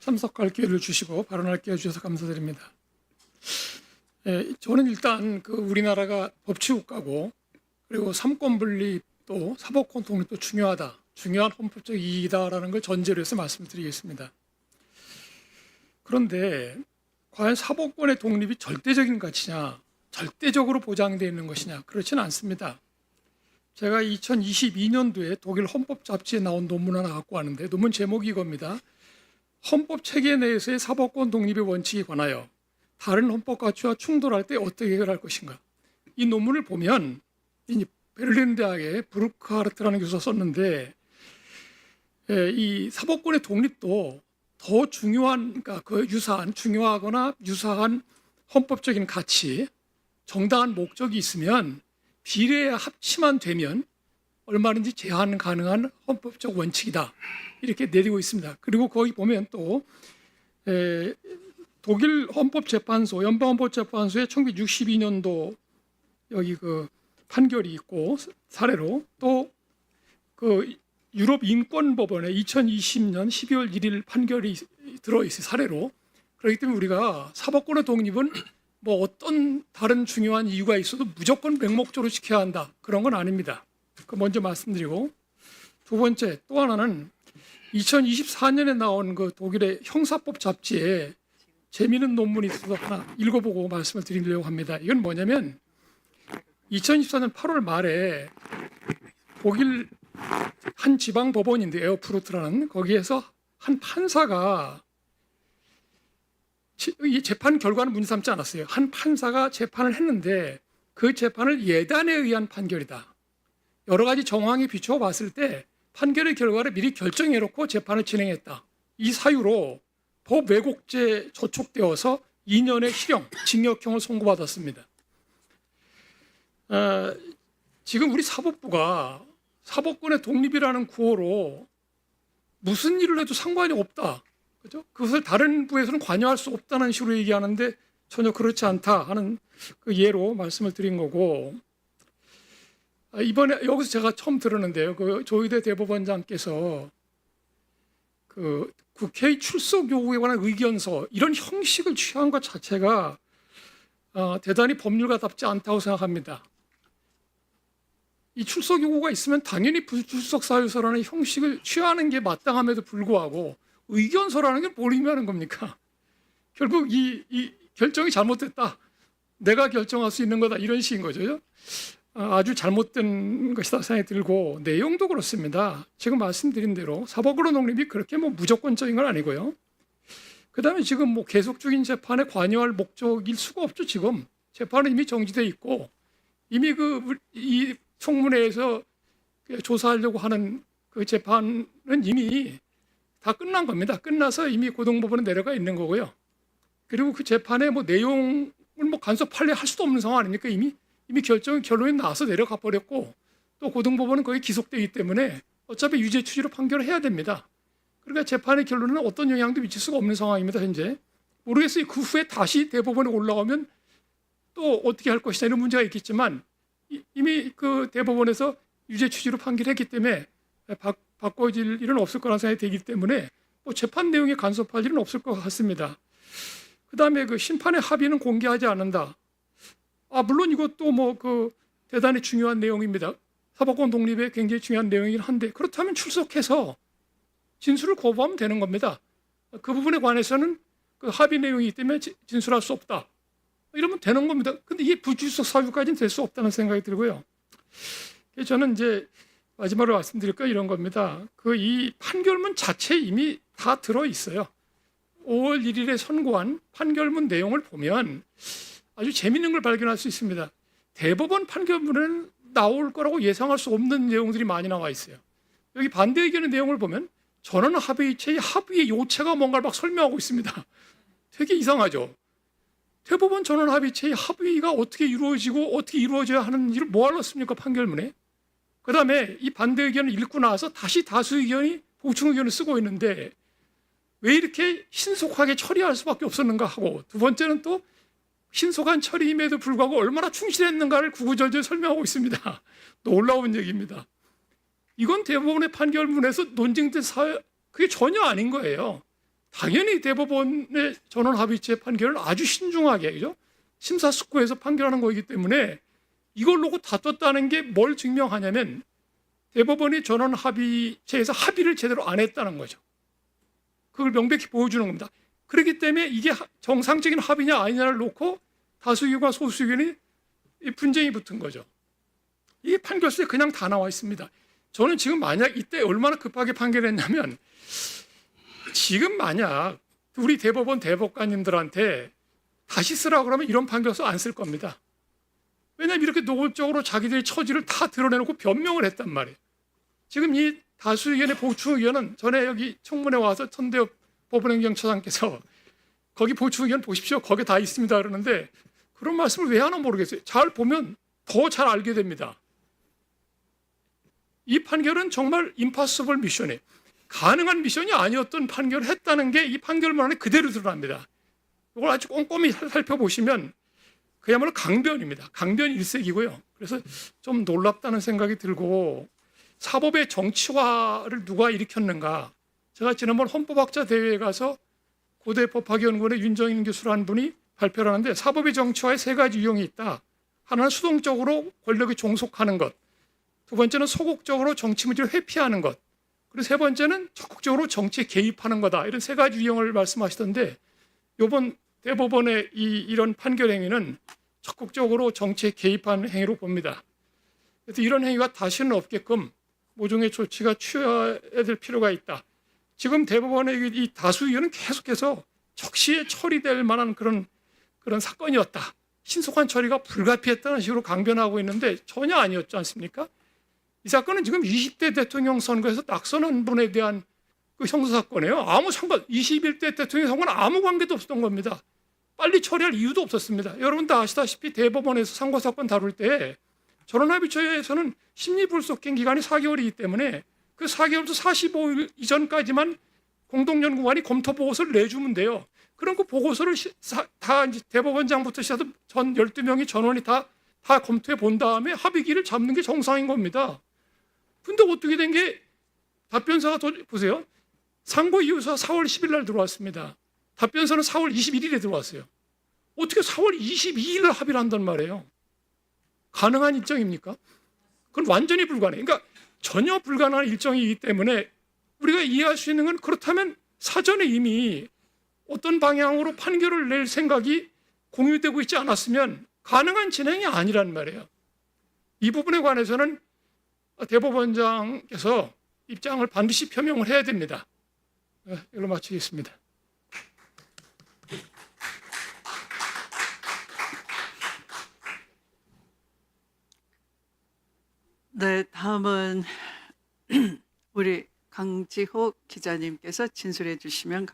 참석할 기회를 주시고 발언할 기회 주셔서 감사드립니다. 저는 일단 우리나라가 법치국가고 그리고 삼권 분립도 사법권 독립도 중요하다. 중요한 헌법적 이익이다라는 걸 전제로 해서 말씀드리겠습니다. 그런데 과연 사법권의 독립이 절대적인 가치냐, 절대적으로 보장되어 있는 것이냐, 그렇지는 않습니다. 제가 2022년도에 독일 헌법 잡지에 나온 논문 하나 갖고 왔는데 논문 제목이 이겁니다. 헌법 체계 내에서의 사법권 독립의 원칙에 관하여 다른 헌법 가치와 충돌할 때 어떻게 해결할 것인가. 이 논문을 보면 베를린 대학의 브루크하르트라는 교수가 썼는데 이 사법권의 독립도 더 중요한, 그러니까 중요하거나 유사한 헌법적인 가치, 정당한 목적이 있으면 비례의 합치만 되면 얼마든지 제한 가능한 헌법적 원칙이다. 이렇게 내리고 있습니다. 그리고 거기 보면 또 독일 헌법재판소, 연방헌법재판소의 1962년도 여기 판결이 있고 사례로 또 유럽 인권법원의 2020년 12월 1일 판결이 들어있어요. 사례로. 그렇기 때문에 우리가 사법권의 독립은 뭐 어떤 다른 중요한 이유가 있어도 무조건 맹목적으로 지켜야 한다. 그런 건 아닙니다. 그 먼저 말씀드리고, 두 번째 또 하나는 2024년에 나온 독일의 형사법 잡지에 재미있는 논문이 있어서 하나 읽어보고 말씀을 드리려고 합니다. 이건 뭐냐면 2024년 8월 말에 독일 한 지방 법원인데 에어프루트라는 거기에서 한 판사가 이 재판 결과는 문제 삼지 않았어요. 한 판사가 재판을 했는데 그 재판을 예단에 의한 판결이다. 여러 가지 정황에 비추어 봤을 때 판결의 결과를 미리 결정해놓고 재판을 진행했다. 이 사유로 법 왜곡죄 저촉되어서 2년의 실형, 징역형을 선고받았습니다. 지금 우리 사법부가 사법권의 독립이라는 구호로 무슨 일을 해도 상관이 없다. 그죠? 그것을 다른 부에서는 관여할 수 없다는 식으로 얘기하는데 전혀 그렇지 않다 하는 예로 말씀을 드린 거고, 이번에 여기서 제가 처음 들었는데요. 조희대 대법원장께서 국회의 출석 요구에 관한 의견서 이런 형식을 취한 것 자체가 대단히 법률가답지 않다고 생각합니다. 이 출석 요구가 있으면 당연히 불출석 사유서라는 형식을 취하는 게 마땅함에도 불구하고 의견서라는 게 뭘 의미하는 겁니까? 결국 이 결정이 잘못됐다. 내가 결정할 수 있는 거다. 이런 식인 거죠. 아주 잘못된 것이다 생각이 들고, 내용도 그렇습니다. 지금 말씀드린 대로 사법권 독립이 그렇게 무조건적인 건 아니고요. 그다음에 지금 계속적인 재판에 관여할 목적일 수가 없죠. 지금 재판은 이미 정지돼 있고 이미 이 청문회에서 조사하려고 하는 그 재판은 이미 다 끝난 겁니다. 끝나서 이미 고등법원에 내려가 있는 거고요. 그리고 그 재판의 내용을 간섭 판례할 수도 없는 상황 아닙니까? 이미 결론이 나와서 내려가 버렸고 또 고등법원은 거기 기속되기 때문에 어차피 유죄 취지로 판결을 해야 됩니다. 그러니까 재판의 결론은 어떤 영향도 미칠 수가 없는 상황입니다. 현재 모르겠어요. 그 후에 다시 대법원에 올라오면 또 어떻게 할 것이냐 이런 문제가 있겠지만 이미 대법원에서 유죄 취지로 판결했기 때문에 바꿔질 일은 없을 거라는 생각이 되기 때문에 재판 내용에 간섭할 일은 없을 것 같습니다. 그다음에 심판의 합의는 공개하지 않는다. 물론 이것도 대단히 중요한 내용입니다. 사법권 독립에 굉장히 중요한 내용이긴 한데 그렇다면 출석해서 진술을 거부하면 되는 겁니다. 그 부분에 관해서는 합의 내용이 있기 때문에 진술할 수 없다. 이러면 되는 겁니다. 근데 이게 불출석 사유까지는 될 수 없다는 생각이 들고요. 저는 이제 마지막으로 말씀드릴 거 이런 겁니다. 이 판결문 자체에 이미 다 들어 있어요. 5월 1일에 선고한 판결문 내용을 보면 아주 재미있는 걸 발견할 수 있습니다. 대법원 판결문에는 나올 거라고 예상할 수 없는 내용들이 많이 나와 있어요. 여기 반대 의견의 내용을 보면 전원 합의체의 합의의 요체가 뭔가를 막 설명하고 있습니다. 되게 이상하죠. 대법원 전원 합의체의 합의가 어떻게 이루어지고 어떻게 이루어져야 하는지를 뭐하러 씁니까? 판결문에. 그다음에 이 반대 의견을 읽고 나서 다시 다수 의견이 보충 의견을 쓰고 있는데 왜 이렇게 신속하게 처리할 수밖에 없었는가 하고, 두 번째는 또 신속한 처리임에도 불구하고 얼마나 충실했는가를 구구절절 설명하고 있습니다. 놀라운 얘기입니다. 이건 대법원의 판결문에서 논증된 그게 전혀 아닌 거예요. 당연히 대법원의 전원합의체 판결을 아주 신중하게, 그죠? 심사숙고해서 판결하는 거이기 때문에 이걸 놓고 다퉜다는 게 뭘 증명하냐면 대법원이 전원합의체에서 합의를 제대로 안 했다는 거죠. 그걸 명백히 보여주는 겁니다. 그렇기 때문에 이게 정상적인 합의냐 아니냐를 놓고 다수의견과 소수의견이 분쟁이 붙은 거죠. 이게 판결서에 그냥 다 나와 있습니다. 저는 지금 만약 이때 얼마나 급하게 판결했냐면 지금 만약 우리 대법원 대법관님들한테 다시 쓰라고 그러면 이런 판결서 안 쓸 겁니다. 왜냐하면 이렇게 노골적으로 자기들의 처지를 다 드러내놓고 변명을 했단 말이에요. 지금 이 다수의견의 보충의견은 전에 여기 청문회 와서 천대엽 법원행정처장께서 거기 보충의견 보십시오. 거기 다 있습니다. 그러는데 그런 말씀을 왜 하나 모르겠어요. 잘 보면 더 잘 알게 됩니다. 이 판결은 정말 임파서블 미션이에요. 가능한 미션이 아니었던 판결을 했다는 게 이 판결문 안에 그대로 드러납니다. 이걸 아주 꼼꼼히 살펴보시면 그야말로 강변입니다. 강변 일색이고요. 그래서 좀 놀랍다는 생각이 들고 사법의 정치화를 누가 일으켰는가. 제가 지난번 헌법학자 대회에 가서 고대 법학연구원의 윤정인 교수라는 분이 발표를 하는데 사법의 정치화에 세 가지 유형이 있다. 하나는 수동적으로 권력에 종속하는 것. 두 번째는 소극적으로 정치 문제를 회피하는 것. 그리고 세 번째는 적극적으로 정치에 개입하는 거다. 이런 세 가지 유형을 말씀하시던데 이번 대법원의 이런 판결 행위는 적극적으로 정치에 개입하는 행위로 봅니다. 그래서 이런 행위가 다시는 없게끔 모종의 조치가 취해야 될 필요가 있다. 지금 대법원의 이 다수 의견은 계속해서 적시에 처리될 만한 그런 사건이었다. 신속한 처리가 불가피했다는 식으로 강변하고 있는데 전혀 아니었지 않습니까? 이 사건은 지금 20대 대통령 선거에서 낙선한 분에 대한 그 형사사건이에요. 아무 상관, 21대 대통령 선거는 아무 관계도 없었던 겁니다. 빨리 처리할 이유도 없었습니다. 여러분 다 아시다시피 대법원에서 상고사건 다룰 때 전원합의체에서는 심리불속행 기간이 4개월이기 때문에 그 4개월부터 45일 이전까지만 공동연구관이 검토 보고서를 내주면 돼요. 그럼 그 보고서를 다 이제 대법원장부터 시작해서 전 12명이 전원이 다 검토해 본 다음에 합의기를 잡는 게 정상인 겁니다. 근데 어떻게 된 게 답변서가 보세요. 상고 이유서가 4월 10일 날 들어왔습니다. 답변서는 4월 21일에 들어왔어요. 어떻게 4월 22일 날 합의를 한단 말이에요. 가능한 일정입니까? 그건 완전히 불가능해요. 그러니까 전혀 불가능한 일정이기 때문에 우리가 이해할 수 있는 건 그렇다면 사전에 이미 어떤 방향으로 판결을 낼 생각이 공유되고 있지 않았으면 가능한 진행이 아니란 말이에요. 이 부분에 관해서는 대법원장께서 입장을 반드시 표명을 해야 됩니다. 이걸로 마치겠습니다. 네, 다음은 우리 강지호 기자님께서 진술해 주시면 감사합니다.